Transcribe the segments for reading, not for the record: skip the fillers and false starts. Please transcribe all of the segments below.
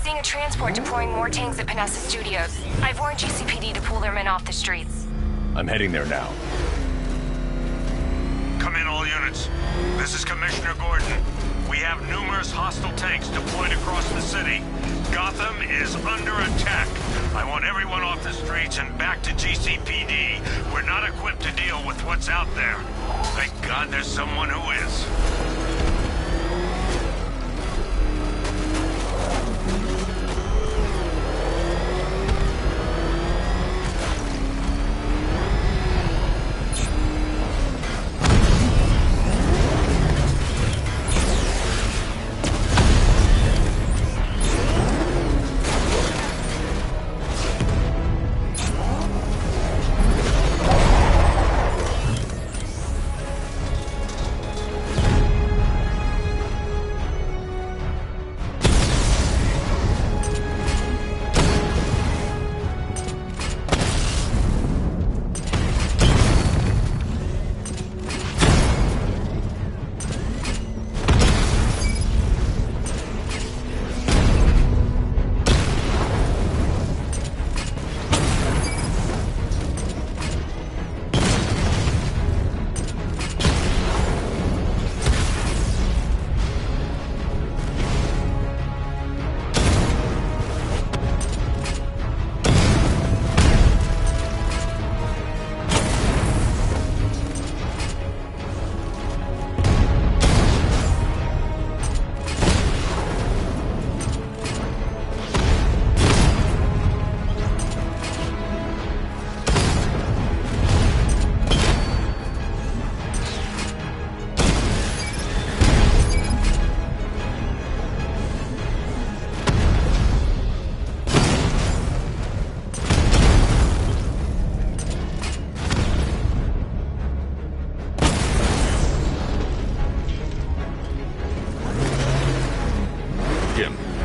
Seeing a transport deploying more tanks at Panessa Studios. I've warned GCPD to pull their men off the streets. I'm heading there now. Come in, all units. This is Commissioner Gordon. We have numerous hostile tanks deployed across the city. Gotham is under attack. I want everyone off the streets and back to GCPD. We're not equipped to deal with what's out there. Thank God there's someone who is.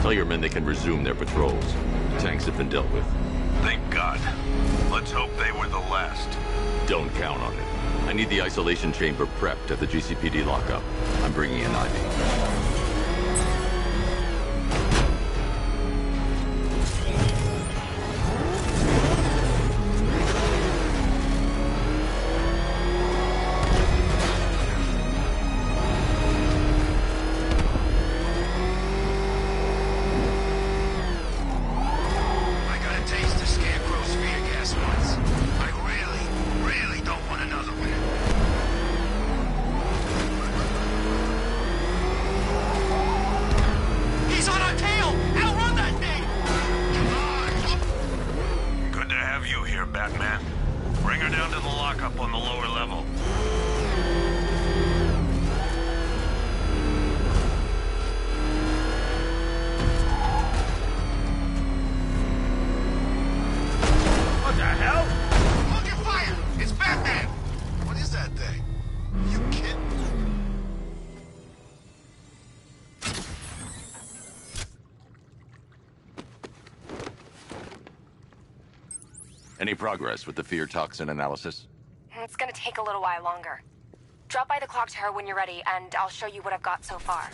Tell your men they can resume their patrols. The tanks have been dealt with. Thank God. Let's hope they were the last. Don't count on it. I need the isolation chamber prepped at the GCPD lockup. I'm bringing in Ivy. Batman. Bring her down to the lockup on the lower level. What the hell? Hold your fire! It's Batman! What is that thing? You kidding? Any progress with the fear toxin analysis? It's gonna take a little while longer. Drop by the clock tower when you're ready, and I'll show you what I've got so far.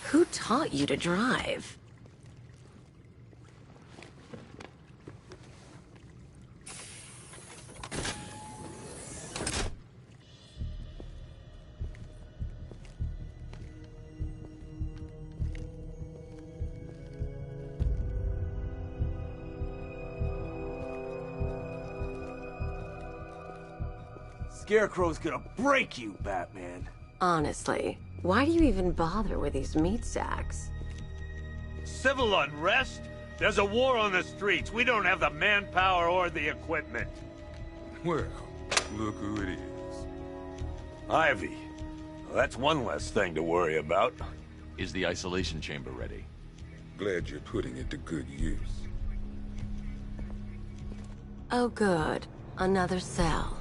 Who taught you to drive? Scarecrow's gonna break you, Batman. Honestly, why do you even bother with these meat sacks? Civil unrest? There's a war on the streets. We don't have the manpower or the equipment. Well, look who it is. Ivy. Well, that's one less thing to worry about. Is the isolation chamber ready? Glad you're putting it to good use. Oh good, another cell.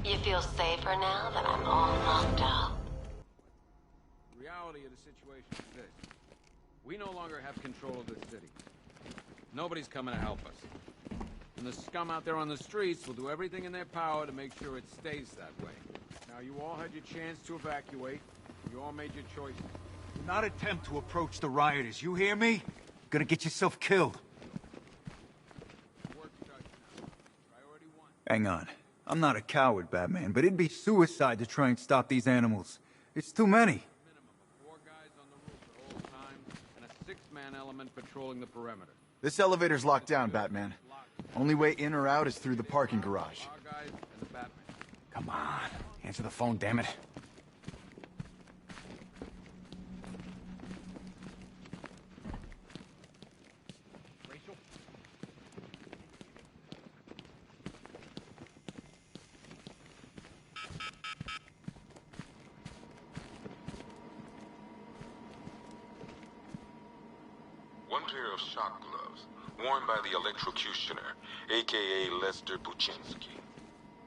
You feel safer now that I'm all locked up? The reality of the situation is this. We no longer have control of the city. Nobody's coming to help us. And the scum out there on the streets will do everything in their power to make sure it stays that way. Now, you all had your chance to evacuate. You all made your choices. Do not attempt to approach the rioters, you hear me? You're gonna get yourself killed. Work starts now. Priority 1. Hang on. I'm not a coward, Batman, but it'd be suicide to try and stop these animals. It's too many. Minimum of 4 guys on the roof at all times, and a 6-man element patrolling the perimeter. This elevator's locked down, Batman. Only way in or out is through the parking garage. Our guys and the Batman. Come on. Answer the phone, damn it. Rachel? One pair of shock gloves, worn by the electrocutioner, a.k.a. Lester Buczynski.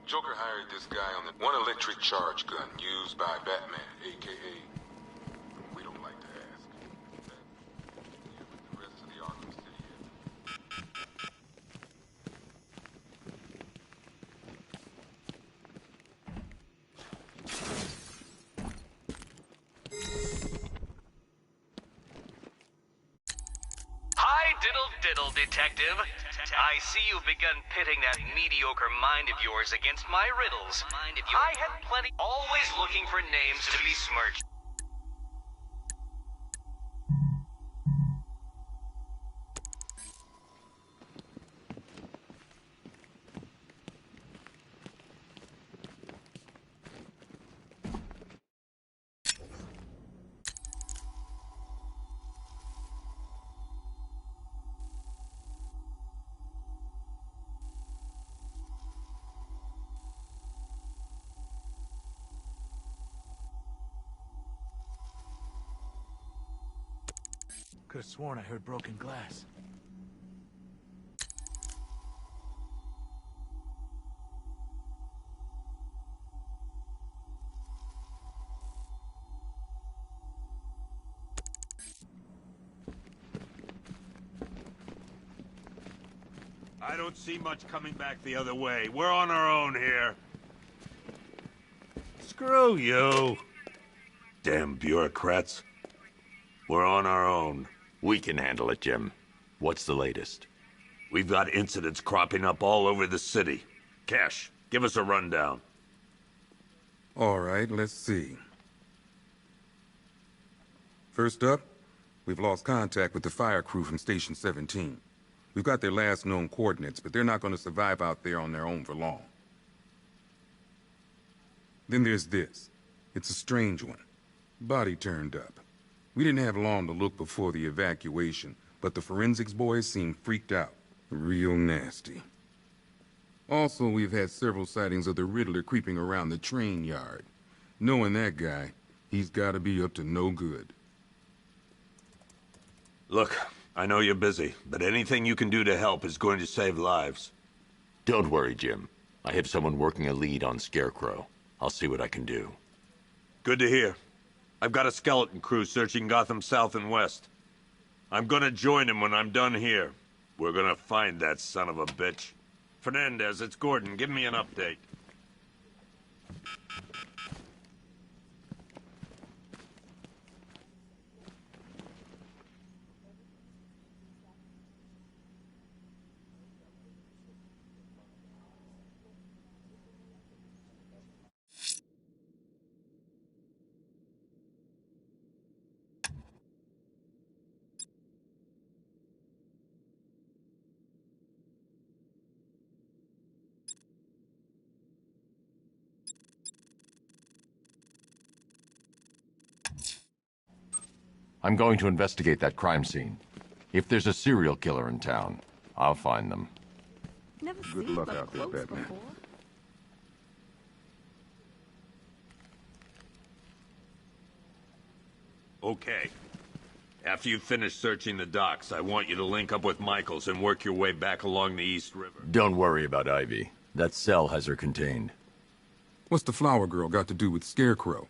Joker hired this guy on the one electric charge gun used by Batman, a.k.a. We don't like to ask. The rest of the Arkham City. Hi, diddle, detective. I see you've begun pitting that mediocre mind of yours against my riddles. I had plenty, always looking for names to besmirch. Could have sworn I heard broken glass. I don't see much coming back the other way. We're on our own here. Screw you. Damn bureaucrats. We're on our own. We can handle it, Jim. What's the latest? We've got incidents cropping up all over the city. Cash, give us a rundown. All right, let's see. First up, we've lost contact with the fire crew from Station 17. We've got their last known coordinates, but they're not going to survive out there on their own for long. Then there's this. It's a strange one. Body turned up. We didn't have long to look before the evacuation, but the forensics boys seemed freaked out. Real nasty. Also, we've had several sightings of the Riddler creeping around the train yard. Knowing that guy, he's gotta be up to no good. Look, I know you're busy, but anything you can do to help is going to save lives. Don't worry, Jim. I have someone working a lead on Scarecrow. I'll see what I can do. Good to hear. I've got a skeleton crew searching Gotham South and West. I'm gonna join him when I'm done here. We're gonna find that son of a bitch. Fernandez, it's Gordon. Give me an update. I'm going to investigate that crime scene. If there's a serial killer in town, I'll find them. Never Good seen luck up out there, close Batman. before. Okay. After you finish searching the docks, I want you to link up with Michaels and work your way back along the East River. Don't worry about Ivy. That cell has her contained. What's the flower girl got to do with Scarecrow?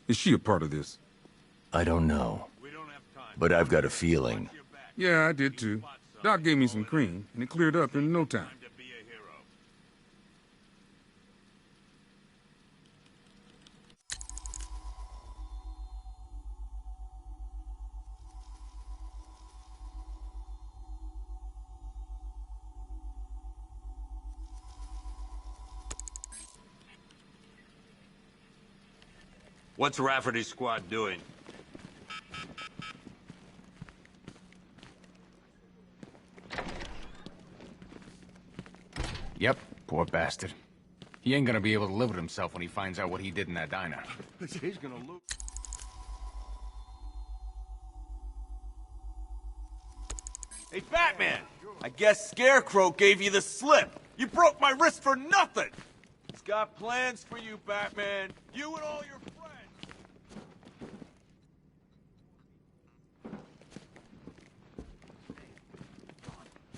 Is she a part of this? I don't know. We don't have time. But I've got a feeling. Yeah, I did too. Doc gave me some cream, and it cleared up in no time. What's Rafferty's squad doing? Yep, poor bastard. He ain't gonna be able to live with himself when he finds out what he did in that diner. He's gonna lose. Hey, Batman! I guess Scarecrow gave you the slip. You broke my wrist for nothing! He's got plans for you, Batman. You and all your friends.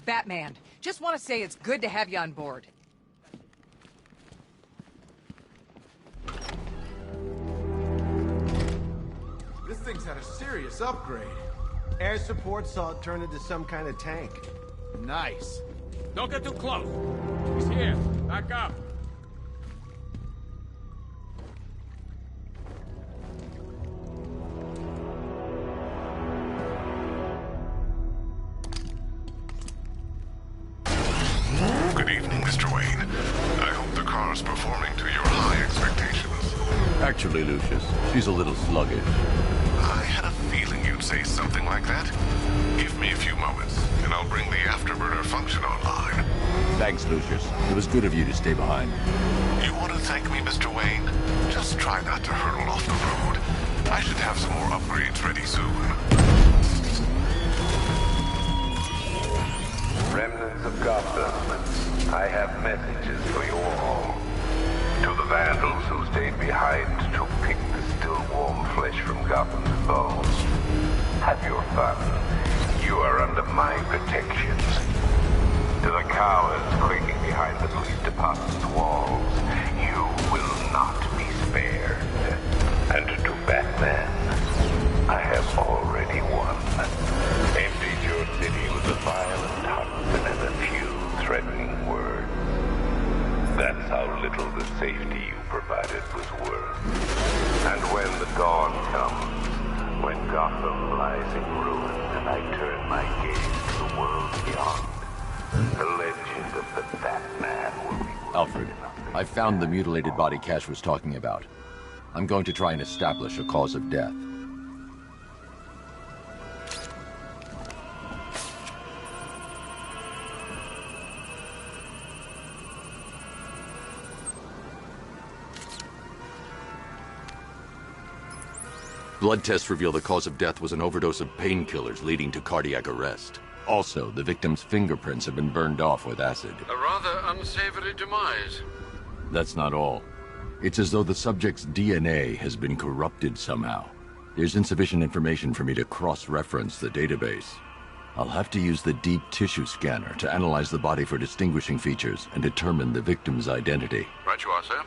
Batman, just want to say it's good to have you on board. This thing's had a serious upgrade. Air support saw it turn into some kind of tank. Nice. Don't get too close. He's here. Back up. Good evening, Mr. Wayne. I hope the car is performing to your high expectations. Actually, Lucius, she's a little sluggish. I had a feeling you'd say something like that. Give me a few moments, and I'll bring the afterburner function online. Thanks, Lucius. It was good of you to stay behind. You want to thank me, Mr. Wayne? Just try not to hurtle off the road. I should have some more upgrades ready soon. Remnants of Gotham, I have messages for you all. To the vandals who stayed behind to pick the still warm flesh from Gotham's bones. Have your fun. You are under my protection. To the cowards quaking behind the police department's walls, you will not be spared. And to Batman, I have already won. Emptied your city with a violent husband and a few threatening words. That's how little the safety you provided was worth. And when the dawn comes, when Gotham lies in ruins and I turn my gaze to the world beyond, the legend of the Batman will be... Alfred, I found the mutilated body Cash was talking about. I'm going to try and establish a cause of death. Blood tests reveal the cause of death was an overdose of painkillers leading to cardiac arrest. Also, the victim's fingerprints have been burned off with acid. A rather unsavory demise. That's not all. It's as though the subject's DNA has been corrupted somehow. There's insufficient information for me to cross-reference the database. I'll have to use the deep tissue scanner to analyze the body for distinguishing features and determine the victim's identity. Right you are, sir.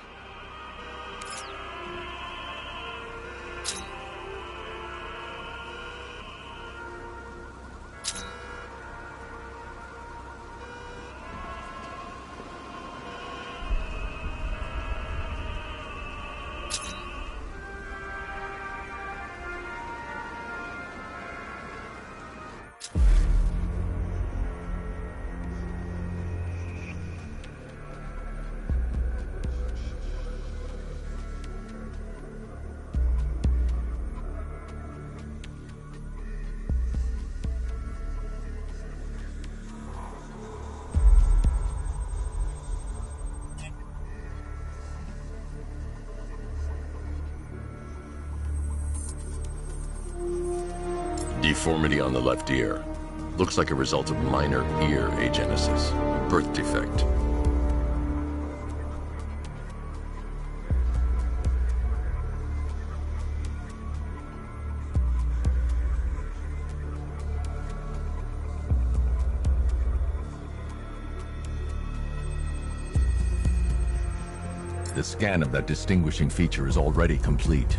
Deformity on the left ear. Looks like a result of minor ear agenesis. Birth defect. The scan of that distinguishing feature is already complete.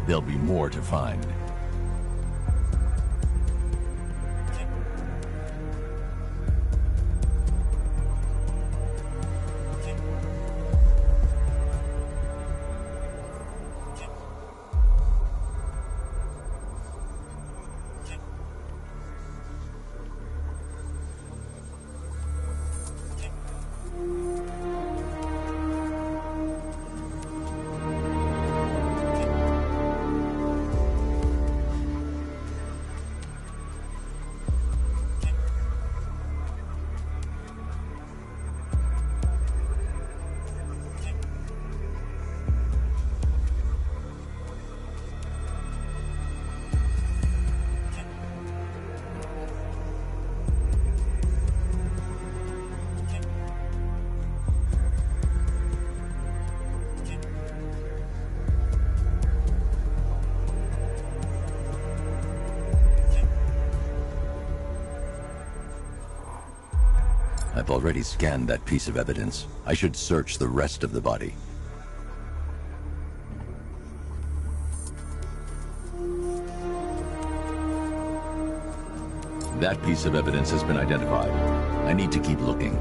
There'll be more to find. I've already scanned that piece of evidence. I should search the rest of the body. That piece of evidence has been identified. I need to keep looking.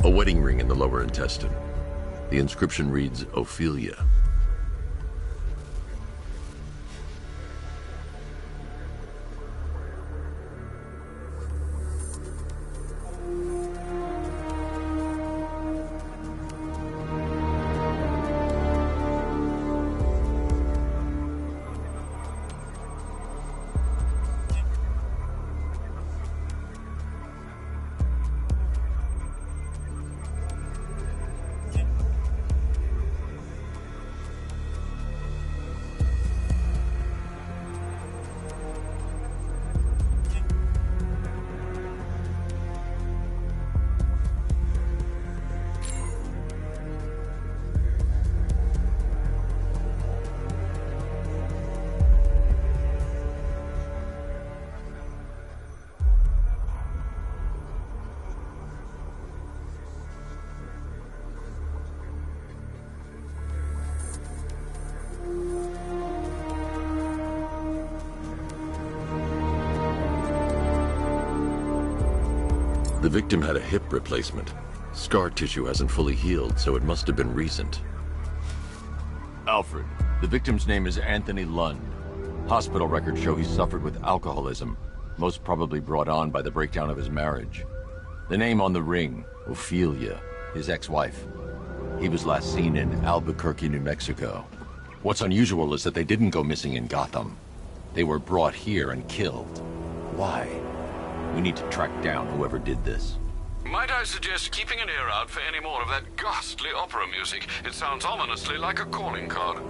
A wedding ring in the lower intestine. The inscription reads, Ophelia. The victim had a hip replacement. Scar tissue hasn't fully healed, so it must have been recent. Alfred, the victim's name is Anthony Lund. Hospital records show he suffered with alcoholism, most probably brought on by the breakdown of his marriage. The name on the ring, Ophelia, his ex-wife. He was last seen in Albuquerque, New Mexico. What's unusual is that they didn't go missing in Gotham. They were brought here and killed. Why? We need to track down whoever did this. Might I suggest keeping an ear out for any more of that ghastly opera music? It sounds ominously like a calling card.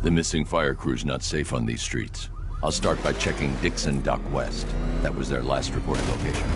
The missing fire crew's not safe on these streets. I'll start by checking Dixon Dock West. That was their last reported location.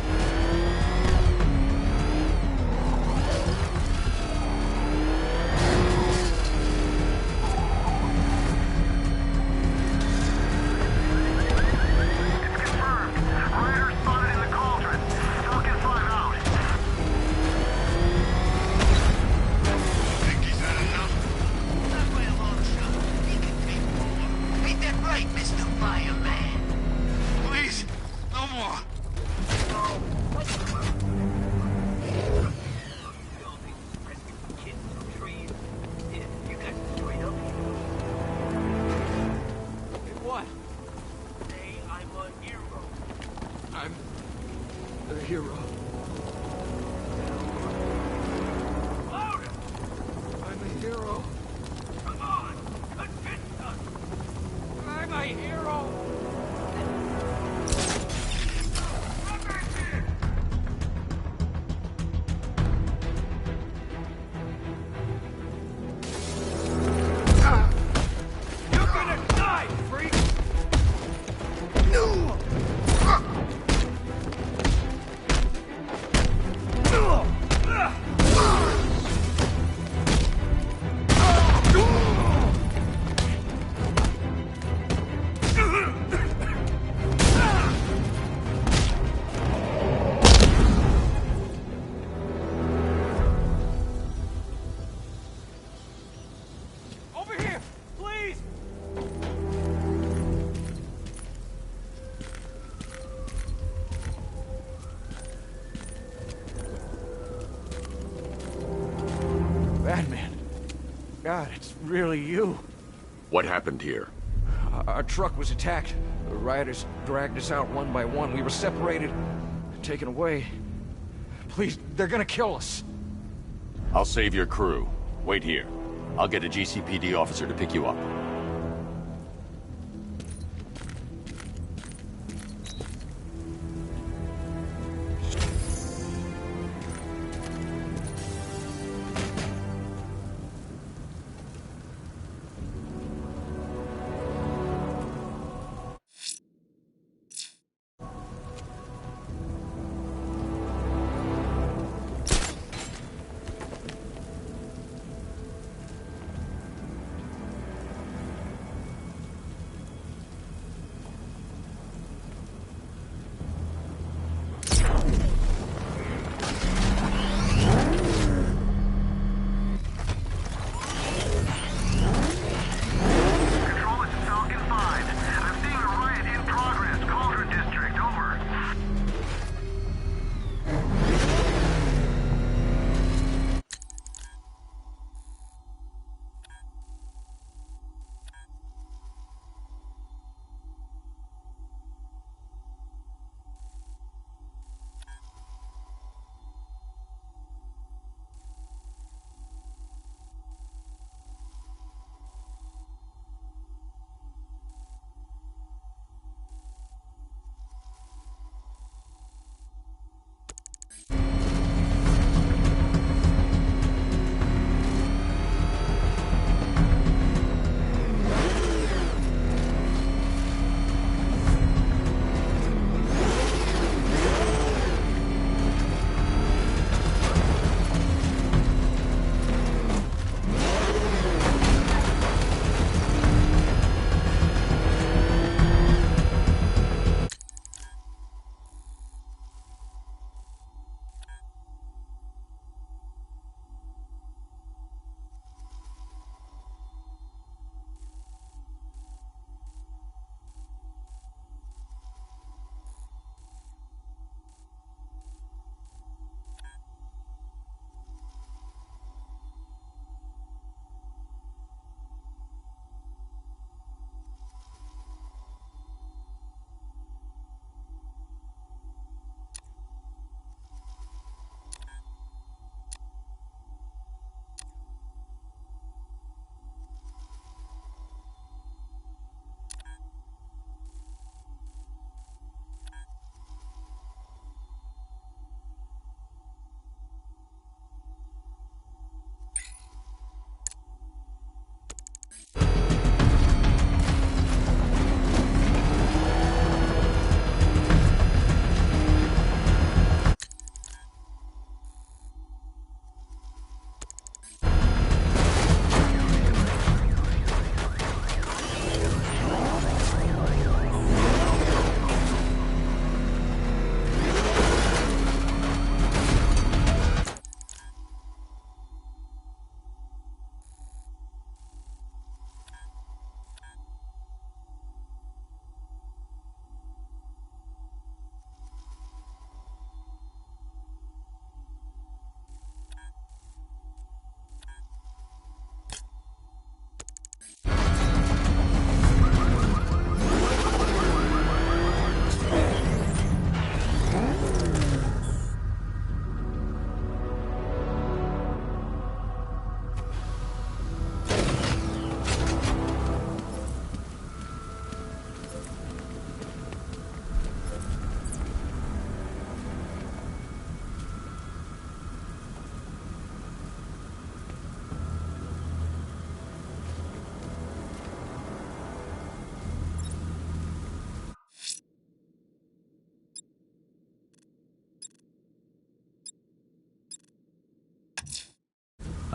God, it's really you. What happened here? Our truck was attacked. The rioters dragged us out one by one. We were separated, taken away. Please, they're gonna kill us. I'll save your crew. Wait here. I'll get a GCPD officer to pick you up.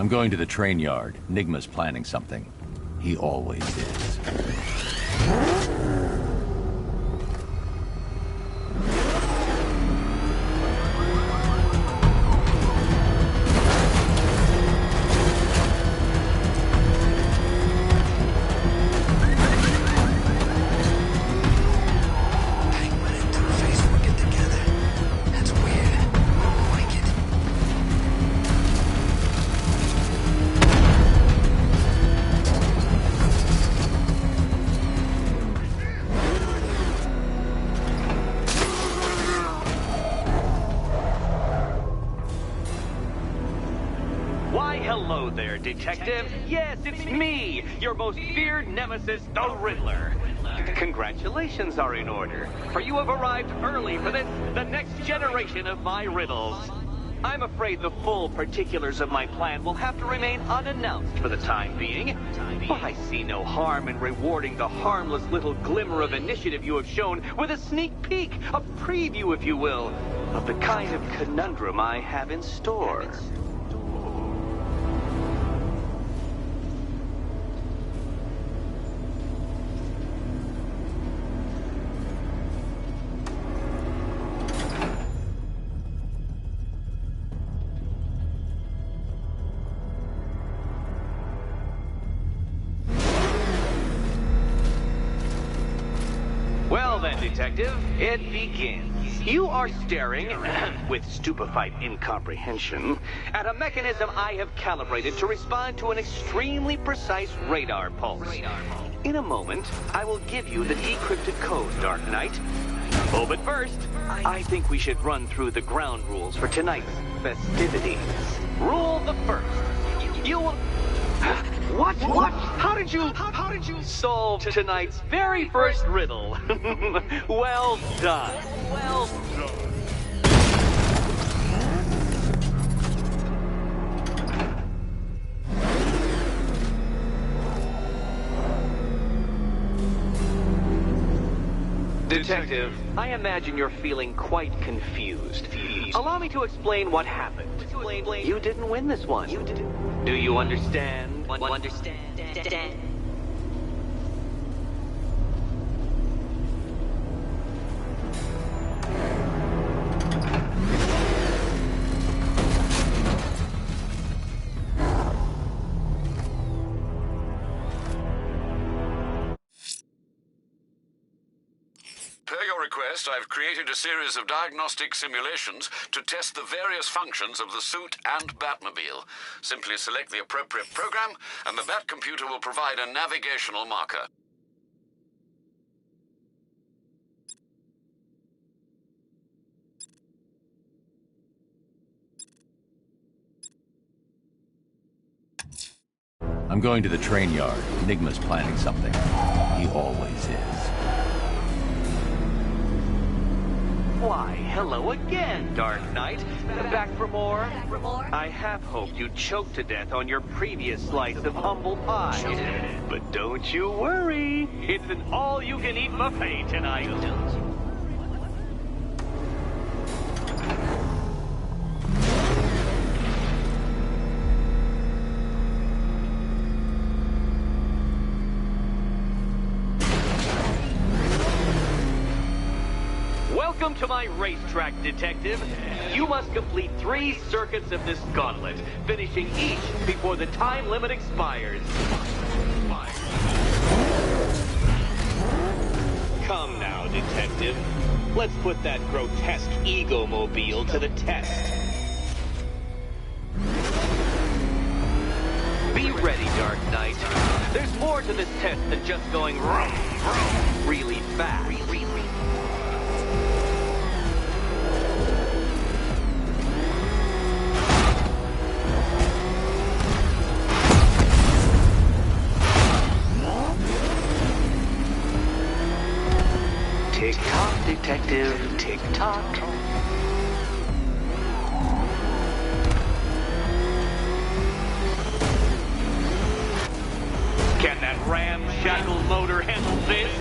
I'm going to the train yard. Nigma's planning something. He always is. Hello there, Detective. Yes, it's me, your most feared nemesis, the Riddler. Congratulations are in order, for you have arrived early for this, the next generation of my riddles. I'm afraid the full particulars of my plan will have to remain unannounced for the time being, but I see no harm in rewarding the harmless little glimmer of initiative you have shown with a sneak peek, a preview, if you will, of the kind of conundrum I have in store. Well then, Detective, it begins. You are staring, with stupefied incomprehension, at a mechanism I have calibrated to respond to an extremely precise radar pulse. In a moment, I will give you the decrypted code, Dark Knight. Oh, but first, I think we should run through the ground rules for tonight's festivities. Rule the first. You will... What? How did you solve tonight's very first riddle? Well done. Well done. Detective, I imagine you're feeling quite confused. Allow me to explain what happened. You didn't win this one. Do you understand? Per your request, I've created a series of diagnostic simulations to test the various functions of the suit and Batmobile. Simply select the appropriate program, and the Bat computer will provide a navigational marker. I'm going to the train yard. Nigma's planning something. He always is. Why, hello again, Dark Knight. Back for more? I have hoped you'd choke to death on your previous slice of humble pie. But don't you worry. It's an all-you-can-eat buffet tonight. Welcome to my racetrack, Detective. You must complete 3 circuits of this gauntlet, finishing each before the time limit expires. Come now, Detective. Let's put that grotesque ego-mobile to the test. Be ready, Dark Knight. There's more to this test than just going really fast. Tick-tock, Detective, tick-tock. Can that ramshackle motor handle this?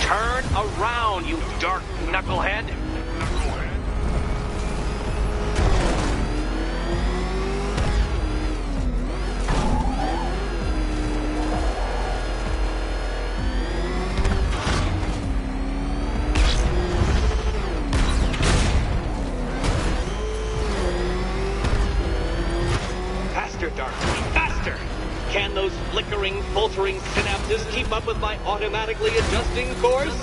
Turn around, you dark knucklehead! Can those flickering, faltering synapses keep up with my automatically adjusting course?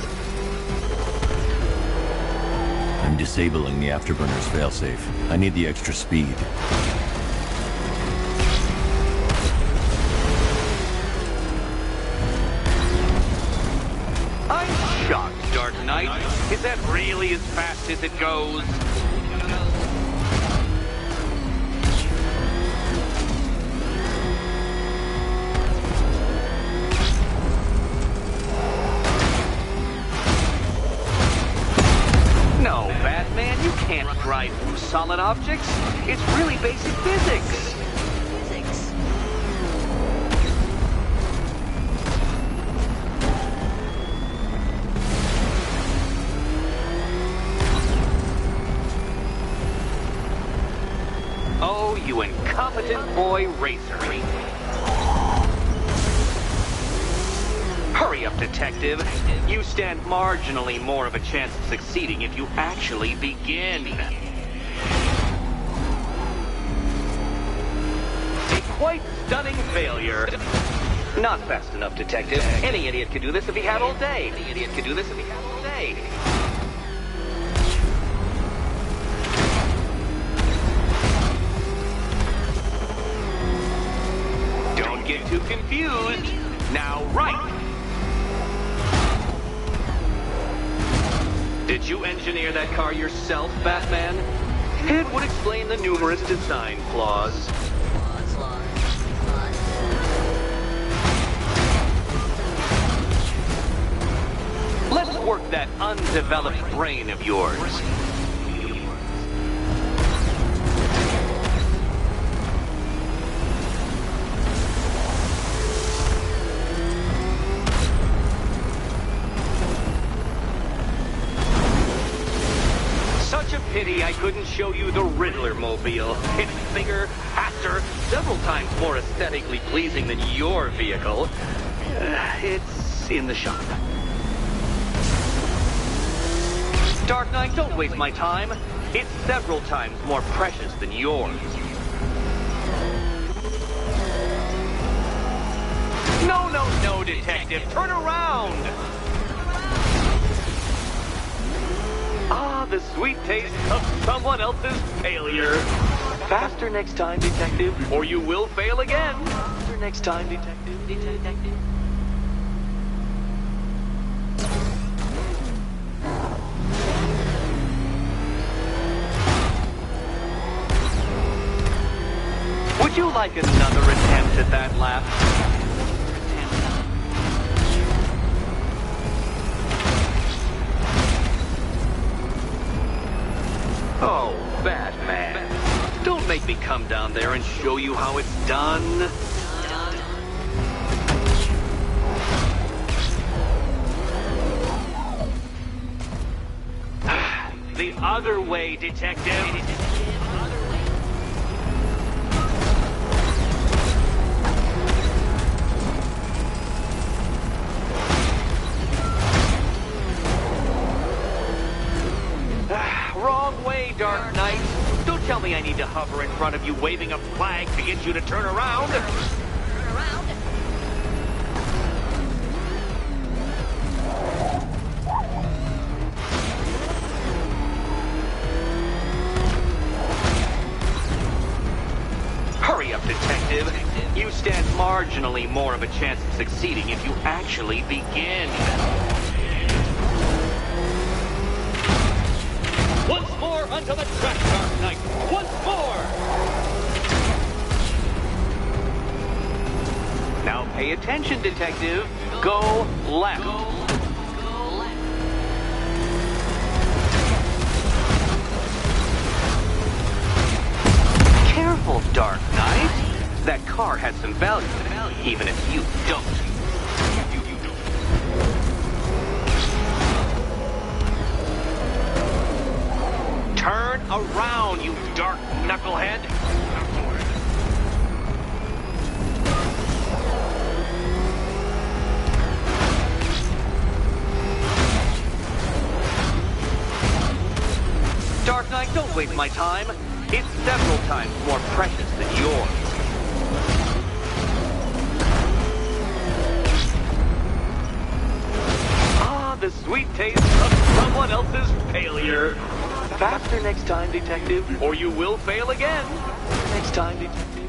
I'm disabling the afterburner's failsafe. I need the extra speed. I'm shocked, Dark Knight. Is that really as fast as it goes? No, Batman, you can't drive through solid objects. It's really basic physics. Oh, you incompetent boy racer. Hurry up, detective. You stand marginally more of a chance of succeeding if you actually begin. A quite stunning failure. Not fast enough, detective. Any idiot could do this if he had all day. Any idiot could do this if he had all day. Don't get too confused. Now, right. Did you engineer that car yourself, Batman? It would explain the numerous design flaws. Let's work that undeveloped brain of yours. Pity I couldn't show you the Riddler mobile. It's bigger, faster, several times more aesthetically pleasing than your vehicle. It's in the shop. Dark Knight, don't waste my time. It's several times more precious than yours. No, detective. Turn around! Ah, the sweet taste of someone else's failure. Faster next time, detective, or you will fail again. Faster next time, detective. Detective. Would you like another attempt at that lap? Oh, Batman. Don't make me come down there and show you how it's done. The other way, detective. Wrong way, Dark Knight. Don't tell me I need to hover in front of you waving a flag to get you to turn around. Turn around? Hurry up, detective. You stand marginally more of a chance of succeeding if you actually begin. Once more onto the track, Dark Knight. Once more! Now pay attention, detective. Go left. Careful, Dark Knight. That car has some value, even if you don't. Turn around, you dark knucklehead! Dark Knight, don't waste my time. It's several times more precious than yours. the sweet taste of someone else's failure. Faster next time, Detective, or you will fail again. Next time, Detective.